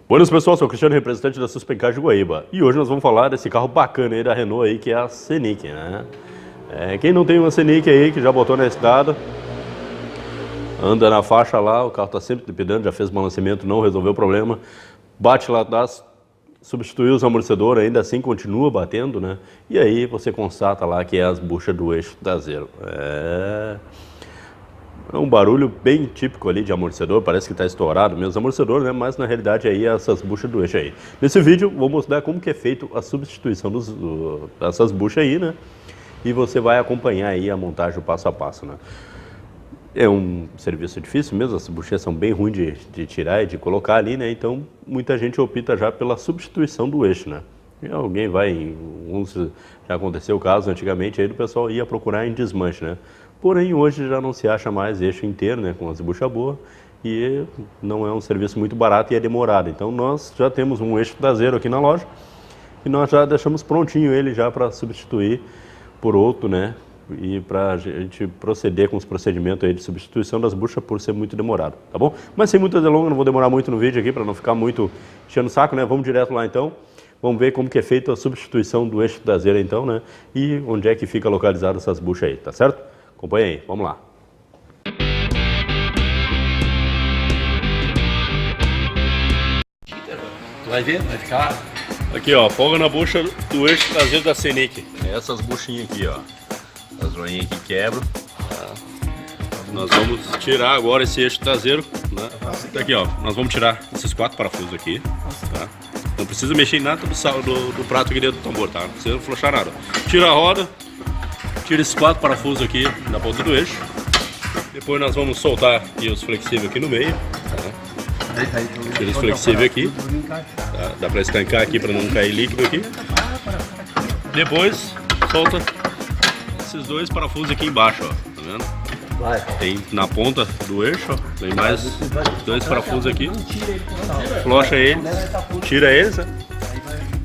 Buenas pessoal, sou o Cristiano, representante da Suspencar de Guaíba. E hoje nós vamos falar desse carro bacana aí da Renault aí, que é a Scenic, né? Quem não tem uma Scenic aí, que já botou na estrada, anda na faixa lá, o carro tá sempre dependendo, já fez balanceamento, não resolveu o problema, bate lá atrás, substituiu os amortecedores, ainda assim continua batendo, né? E aí você constata lá que é as buchas do eixo traseiro. É um barulho bem típico ali de amortecedor, parece que está estourado mesmo os amortecedores, né? Mas na realidade aí é essas buchas do eixo aí. Nesse vídeo vou mostrar como que é feito a substituição dessas buchas aí, né? E você vai acompanhar aí a montagem passo a passo, né? É um serviço difícil mesmo, as buchas são bem ruins de tirar e de colocar ali, né? Então muita gente opta já pela substituição do eixo, né? E alguém vai, já aconteceu o caso antigamente aí do pessoal ia procurar em desmanche, né? Porém, hoje já não se acha mais eixo inteiro, né, com as buchas boas, e não é um serviço muito barato e é demorado. Então, nós já temos um eixo traseiro aqui na loja e nós já deixamos prontinho ele já para substituir por outro, né, e para a gente proceder com os procedimentos aí de substituição das buchas por ser muito demorado, tá bom? Mas sem muita delonga, não vou demorar muito no vídeo aqui para não ficar muito enchendo o saco, né? Vamos direto lá então. Vamos ver como que é feita a substituição do eixo traseiro então, né, e onde é que fica localizado essas buchas aí, tá certo? Acompanha aí, vamos lá. Tu vai ver, vai ficar... Aqui ó, folga na bucha do eixo traseiro da Scenic. É essas buchinhas aqui ó, as joinhas que quebram. Tá? Nós vamos tirar agora esse eixo traseiro, né? Aqui ó, nós vamos tirar esses 4 parafusos aqui, tá? Não precisa mexer em nada do prato aqui dentro do tambor, tá? Não precisa flochar nada. Tira a roda. Tira esses 4 parafusos aqui na ponta do eixo. Depois nós vamos soltar aqui os flexíveis aqui no meio. Tá? Tira os flexíveis aqui. Tá? Dá para estancar aqui para não cair líquido aqui. Depois solta esses 2 parafusos aqui embaixo, ó. Tá vendo? Tem na ponta do eixo, ó. Tem mais 2 parafusos aqui. Flocha eles, tira eles, né?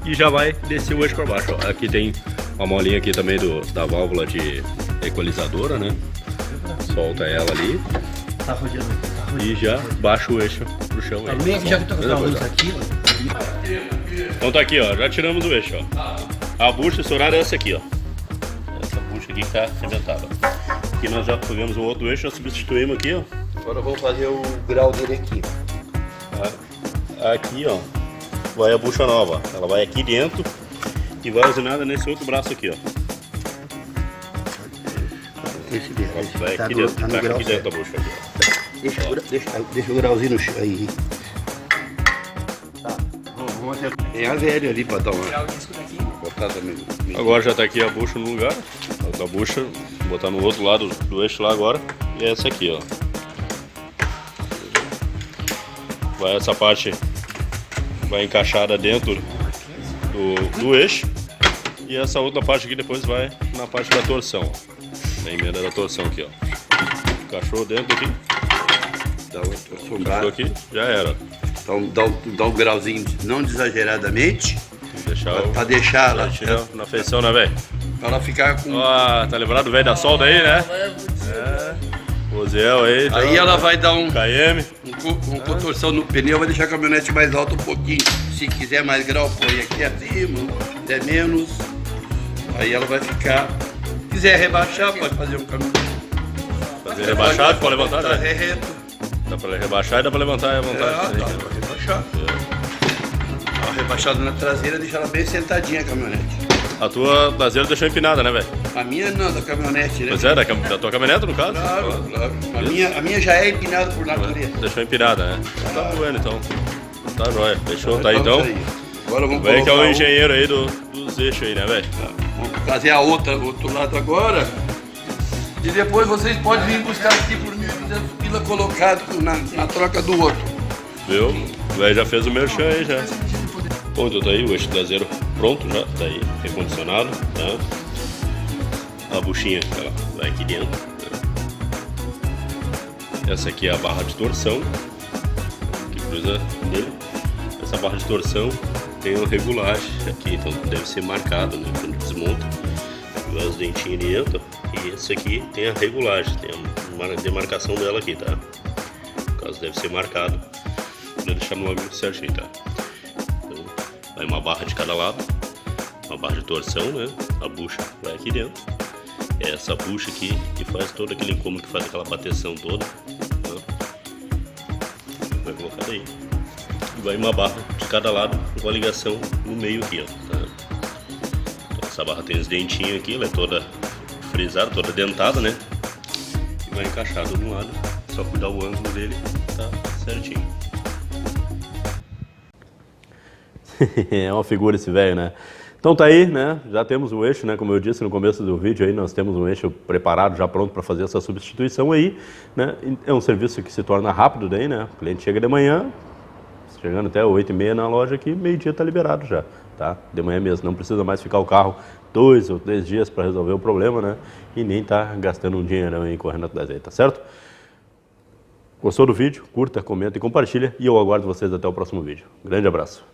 E já vai descer o eixo para baixo, ó. Aqui tem uma molinha aqui também da válvula de equalizadora, né? Solta ela ali. E já baixa o eixo pro chão. Então tá aqui, ó. Já tiramos o eixo, ó. A bucha estourada é essa aqui, ó. Essa bucha aqui que tá arrebentada. Aqui nós já pegamos um outro eixo, já substituímos aqui, ó. Agora eu vou fazer o grau dele aqui. Aqui, ó. Vai a bucha nova. Ela vai aqui dentro. E vai usinada nesse outro braço aqui, ó. Esse dentro. Vai Tá aqui no, dentro, tá no grau aqui dentro da bucha aqui, ó. Deixa o grauzinho no chão aí. Tá. Vamos até... Tem a velha ali pra dar uma... Botar também. Agora já tá aqui a bucha no lugar. A bucha, vou botar no outro lado do eixo lá agora. E essa aqui, ó. Vai essa parte, vai encaixada dentro do eixo. E essa outra parte aqui depois vai na parte da torção, ó. Na emenda da torção aqui, ó. Encaixou dentro aqui. Encaixou aqui, já era. Então dá um grauzinho, não exageradamente. Pra deixar ela na feição, né, velho? Pra ela ficar com... Ah, tá lembrado do velho da solda aí, né? O Ziel aí. Aí ela vai dar um... KM. Um contorção no pneu, vai deixar a caminhonete mais alta um pouquinho. Se quiser mais grau, põe aqui acima, até menos. Aí ela vai ficar... Se quiser rebaixar, pode fazer um caminho. Fazer rebaixado, pode levantar, né? Reto. Dá pra rebaixar e dá pra levantar à vontade. Dá pra rebaixar. Rebaixado na traseira, deixa ela bem sentadinha a caminhonete. A tua traseira deixou empinada, né, velho? A minha não, da caminhonete, né? Pois é, da tua caminhonete, no caso? Claro, claro. A minha já é empinada por natureza. Deixou empinada, né? Tá voando, então. Tá jóia. Fechou, tá aí, então. Agora vamos colocar que é o engenheiro aí dos eixos aí, né, velho? Vamos fazer a outro lado agora. E depois vocês podem vir buscar aqui por 1.200 pila colocado na troca do outro. Viu? O velho já fez o merchan aí, já. Bom, então tá aí o eixo traseiro pronto já, tá aí, recondicionado, tá? A buchinha, ela vai aqui dentro, né? Essa aqui é a barra de torção, que cruza nele. Essa barra de torção tem uma regulagem aqui, então deve ser marcada, né? Quando desmonta, os dentinhos ali entram, e esse aqui tem a regulagem, tem a demarcação dela aqui, tá? No caso deve ser marcado. para deixar no ângulo certinho, tá? Então, vai uma barra de cada lado, uma barra de torção, né? A bucha vai aqui dentro. É essa bucha aqui que faz todo aquele incômodo, que faz aquela bateção toda, tá? Vai colocar daí. E vai uma barra de cada lado com a ligação no meio aqui, ó, tá? Então, essa barra tem os dentinhos aqui, ela é toda frisada, toda dentada, né? E vai encaixado de um lado, só cuidar o ângulo dele, tá certinho. É uma figura esse velho, né? Então tá aí, né? Já temos um eixo, né? Como eu disse no começo do vídeo aí, nós temos um eixo preparado, já pronto para fazer essa substituição aí, né? É um serviço que se torna rápido daí, né? O cliente chega de manhã, chegando até 8h30 na loja aqui, meio-dia tá liberado já, tá? De manhã mesmo, não precisa mais ficar o carro 2 ou 3 dias para resolver o problema, né? E nem tá gastando um dinheirão aí correndo atrás aí, tá certo? Gostou do vídeo? Curta, comenta e compartilha, e eu aguardo vocês até o próximo vídeo. Grande abraço!